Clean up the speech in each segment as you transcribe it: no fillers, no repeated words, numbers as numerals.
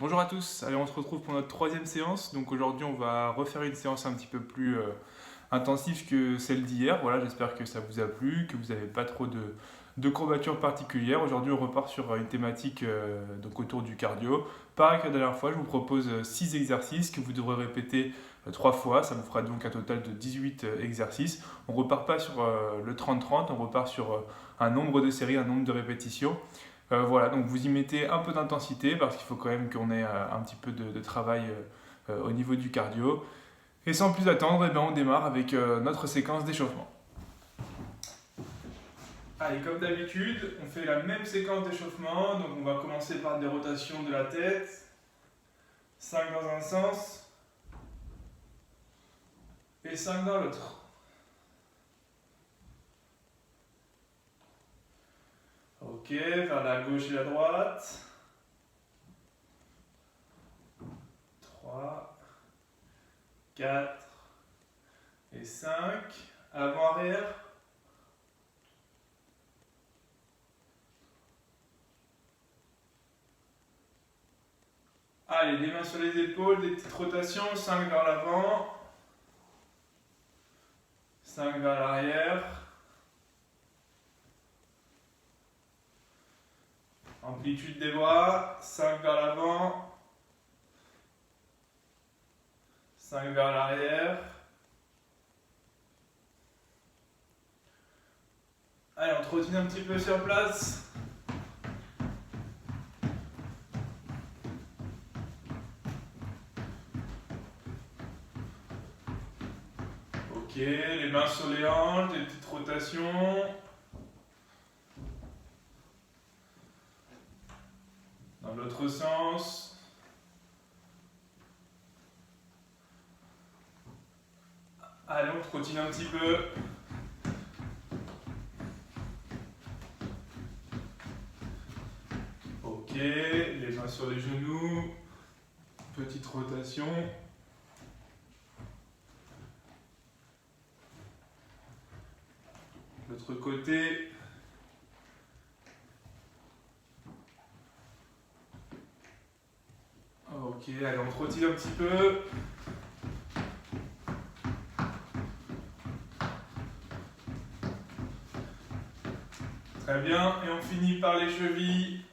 Bonjour à tous, allez on se retrouve pour notre troisième séance. Donc aujourd'hui on va refaire une séance un petit peu plus intensive que celle d'hier. Voilà, j'espère que ça vous a plu, que vous n'avez pas trop de courbatures particulières. Aujourd'hui on repart sur une thématique donc autour du cardio. Pareil que la dernière fois, je vous propose 6 exercices que vous devrez répéter 3 fois. Ça vous fera donc un total de 18 exercices. On repart pas sur le 30-30, on repart sur un nombre de séries, un nombre de répétitions. Voilà, donc vous y mettez un peu d'intensité parce qu'il faut quand même qu'on ait un petit peu de travail au niveau du cardio. Et sans plus attendre, eh ben, on démarre avec notre séquence d'échauffement. Allez, comme d'habitude, on fait la même séquence d'échauffement. Donc on va commencer par des rotations de la tête. 5 dans un sens et 5 dans l'autre. Ok, vers la gauche et la droite. 3, 4 et 5. Avant-arrière. Allez, les mains sur les épaules, des petites rotations. 5 vers l'avant. 5 vers l'arrière. Amplitude des bras. 5 vers l'avant. 5 vers l'arrière. Allez, on trottine un petit peu sur place. Ok, les mains sur les hanches, des petites rotations. Dans l'autre sens. Allez, on trottine un petit peu. Ok, les mains sur les genoux. Petite rotation. L'autre côté. Ok, allez, on trottine un petit peu. Très bien, et on finit par les chevilles.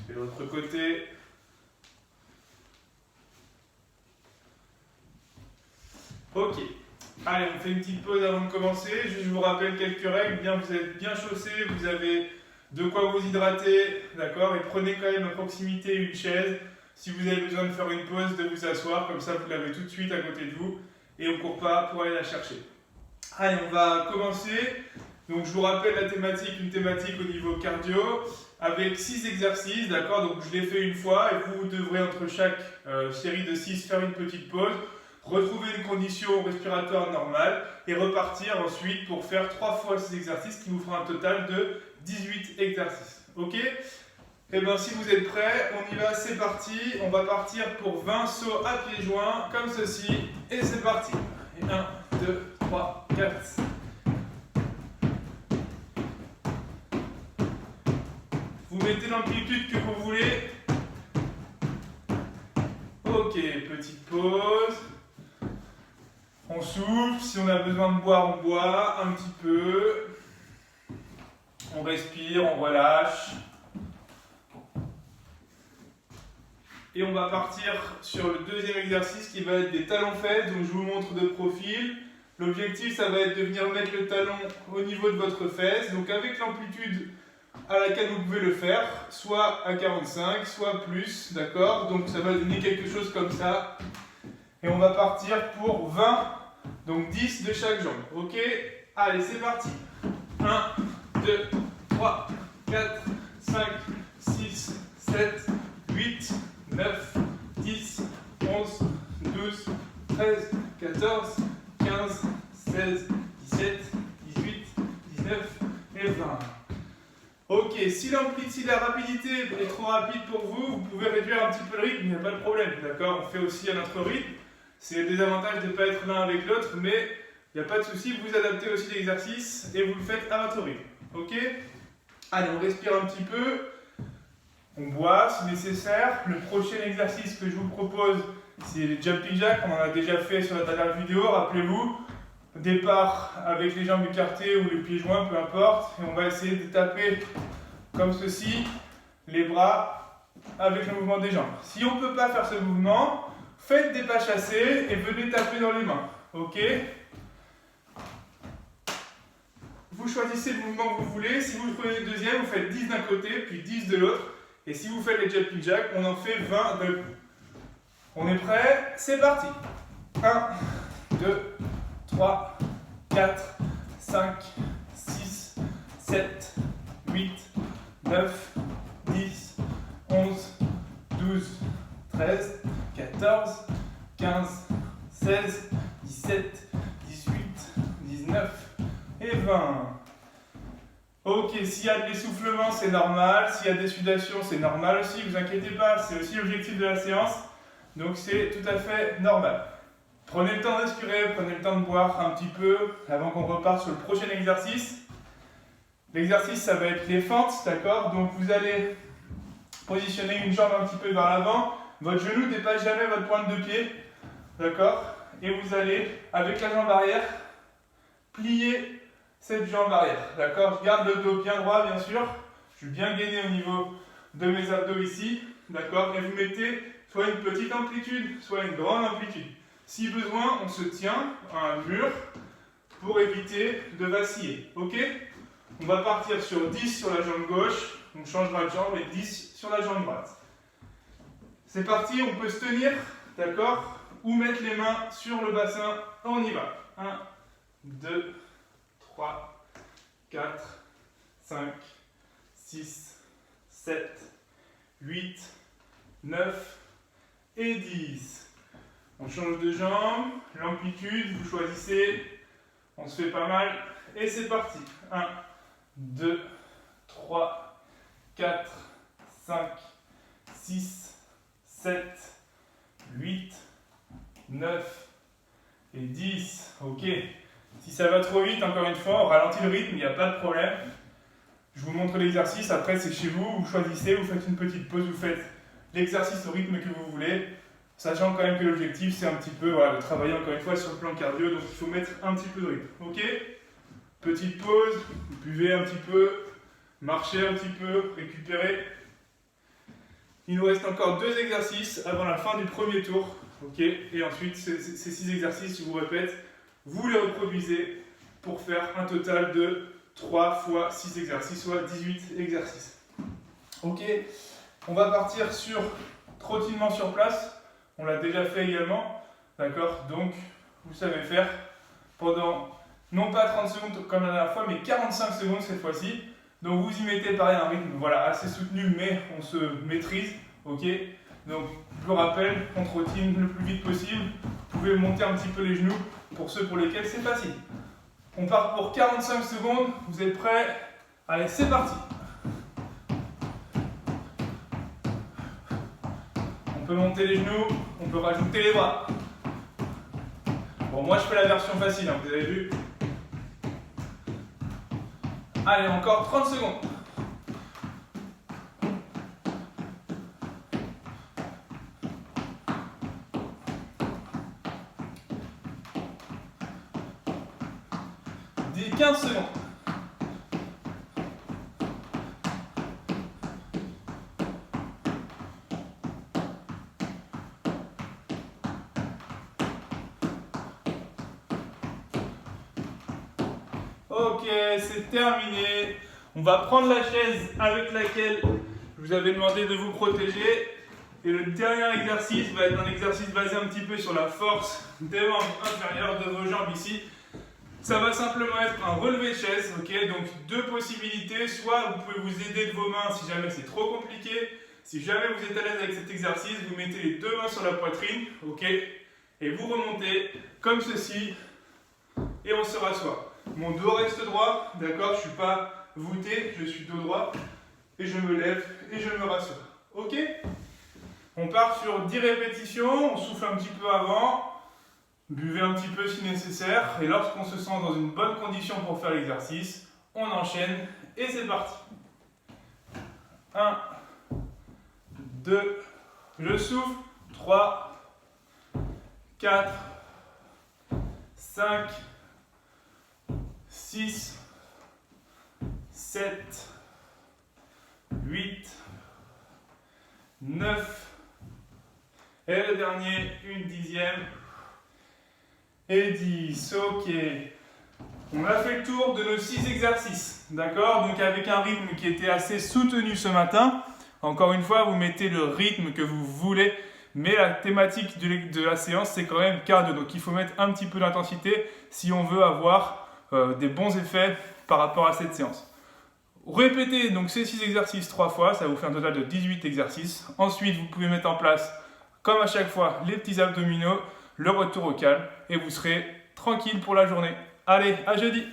Et l'autre côté. Ok, allez, on fait une petite pause avant de commencer. Je vous rappelle quelques règles. Bien, vous êtes bien chaussés, vous avez de quoi vous hydrater, d'accord? Et prenez quand même à proximité une chaise. Si vous avez besoin de faire une pause, de vous asseoir, comme ça vous l'avez tout de suite à côté de vous. Et on ne court pas pour aller la chercher. Allez, on va commencer. Donc je vous rappelle la thématique, une thématique au niveau cardio, avec 6 exercices, d'accord? Donc je les fais une fois et vous devrez entre chaque série de 6 faire une petite pause, retrouver une condition respiratoire normale et repartir ensuite pour faire 3 fois ces exercices qui vous fera un total de 18 exercices. Ok? Et bien si vous êtes prêts, on y va, c'est parti. On va partir pour 20 sauts à pieds joints, comme ceci, et c'est parti. Et 1, 2, 3, 4. Vous mettez l'amplitude que vous voulez. Ok, petite pause. On souffle, si on a besoin de boire, on boit un petit peu. On respire, on relâche. Et on va partir sur le deuxième exercice qui va être des talons-fesses. Donc je vous montre de profil. L'objectif, ça va être de venir mettre le talon au niveau de votre fesse. Donc avec l'amplitude à laquelle vous pouvez le faire, soit à 45, soit plus, d'accord? Donc ça va donner quelque chose comme ça. Et on va partir pour 20, donc 10 de chaque jambe, ok? Allez, c'est parti. 1, 2, 3, 4, 5, 6, 7, 8, 9, 10, 11, 12, 13, 14, 15, 16, 17, 18, 19 et 20. Ok, si la rapidité est trop rapide pour vous, vous pouvez réduire un petit peu le rythme, il n'y a pas de problème, d'accord? On fait aussi à notre rythme. C'est le désavantage de ne pas être l'un avec l'autre, mais il n'y a pas de souci, vous adaptez aussi l'exercice et vous le faites à votre rythme. Ok? Allez, on respire un petit peu. On boit si nécessaire. Le prochain exercice que je vous propose, c'est les jumping jacks. On en a déjà fait sur la dernière vidéo, rappelez-vous. Départ avec les jambes écartées ou les pieds joints, peu importe. Et on va essayer de taper comme ceci, les bras avec le mouvement des jambes. Si on ne peut pas faire ce mouvement, faites des pas chassés et venez taper dans les mains. Ok? Vous choisissez le mouvement que vous voulez. Si vous prenez le deuxième, vous faites 10 d'un côté, puis 10 de l'autre. Et si vous faites les jumping jacks, on en fait 20 d'un coup. On est prêt? C'est parti. 1, 2, 3, 4, 5, 6, 7, 8, 9, 10, 11, 12, 13, 14, 15, 16, 17, 18, 19 et 20. Ok, s'il y a de l'essoufflement, c'est normal. S'il y a des sudations, c'est normal aussi. Ne vous inquiétez pas, c'est aussi l'objectif de la séance. Donc c'est tout à fait normal. Prenez le temps de respirer, prenez le temps de boire un petit peu avant qu'on reparte sur le prochain exercice. L'exercice, ça va être les fentes, d'accord? Donc vous allez positionner une jambe un petit peu vers l'avant. Votre genou ne dépasse jamais votre pointe de pied, d'accord? Et vous allez, avec la jambe arrière, plier cette jambe arrière, d'accord? Je garde le dos bien droit, bien sûr. Je suis bien gainé au niveau de mes abdos ici, d'accord? Et vous mettez soit une petite amplitude, soit une grande amplitude. Si besoin, on se tient à un mur pour éviter de vaciller, ok? On va partir sur 10 sur la jambe gauche, on changera de jambe et 10 sur la jambe droite. C'est parti, on peut se tenir, d'accord? Ou mettre les mains sur le bassin, on y va. 1, 2, 3, 4, 5, 6, 7, 8, 9 et 10. On change de jambe, l'amplitude, vous choisissez, on se fait pas mal et c'est parti. 1, 2, 3, 4, 5, 6, 7, 8, 9 et 10. Ok. Si ça va trop vite, encore une fois, on ralentit le rythme, il n'y a pas de problème. Je vous montre l'exercice, après c'est chez vous, vous choisissez, vous faites une petite pause, vous faites l'exercice au rythme que vous voulez, sachant quand même que l'objectif c'est un petit peu voilà, de travailler encore une fois sur le plan cardio, donc il faut mettre un petit peu de rythme. Ok? Petite pause, vous buvez un petit peu, marchez un petit peu, récupérez. Il nous reste encore 2 exercices avant la fin du premier tour. Ok? Et ensuite, ces 6 exercices, je vous répète, vous les reproduisez pour faire un total de 3 fois 6 exercices, soit 18 exercices. Ok? On va partir sur trottinement sur place. On l'a déjà fait également. D'accord? Donc, vous savez faire pendant, non pas 30 secondes comme la dernière fois, mais 45 secondes cette fois-ci. Donc, vous y mettez pareil un rythme voilà, assez soutenu, mais on se maîtrise. Ok? Donc, je vous rappelle, on trottine le plus vite possible. Vous pouvez monter un petit peu les genoux pour ceux pour lesquels c'est facile. On part pour 45 secondes. Vous êtes prêts? Allez, c'est parti. On peut monter les genoux, on peut rajouter les bras. Bon, moi je fais la version facile, hein, vous avez vu. Allez, encore 30 secondes. Dis 15 secondes. Ok, c'est terminé. On va prendre la chaise avec laquelle je vous avais demandé de vous protéger. Et le dernier exercice va être un exercice basé un petit peu sur la force des membres inférieurs de vos jambes ici. Ça va simplement être un relevé de chaise, ok? Donc 2 possibilités, soit vous pouvez vous aider de vos mains si jamais c'est trop compliqué. Si jamais vous êtes à l'aise avec cet exercice, vous mettez les 2 mains sur la poitrine, ok? Et vous remontez comme ceci et on se rassoit. Mon dos reste droit, d'accord? Je ne suis pas voûté, je suis dos droit et je me lève et je me rassois, ok? On part sur 10 répétitions, on souffle un petit peu avant. Buvez un petit peu si nécessaire et lorsqu'on se sent dans une bonne condition pour faire l'exercice, on enchaîne et c'est parti. 1, 2, je souffle. 3, 4, 5, 6, 7, 8, 9, et le dernier, une dixième, et 10. Ok. On a fait le tour de nos 6 exercices, d'accord? Donc avec un rythme qui était assez soutenu ce matin. Encore une fois, vous mettez le rythme que vous voulez, mais la thématique de la séance, c'est quand même cardio. Donc il faut mettre un petit peu d'intensité si on veut avoir des bons effets par rapport à cette séance. Répétez donc ces 6 exercices 3 fois, ça vous fait un total de 18 exercices. Ensuite, vous pouvez mettre en place, comme à chaque fois, les petits abdominaux, le retour au calme, et vous serez tranquille pour la journée. Allez, à jeudi!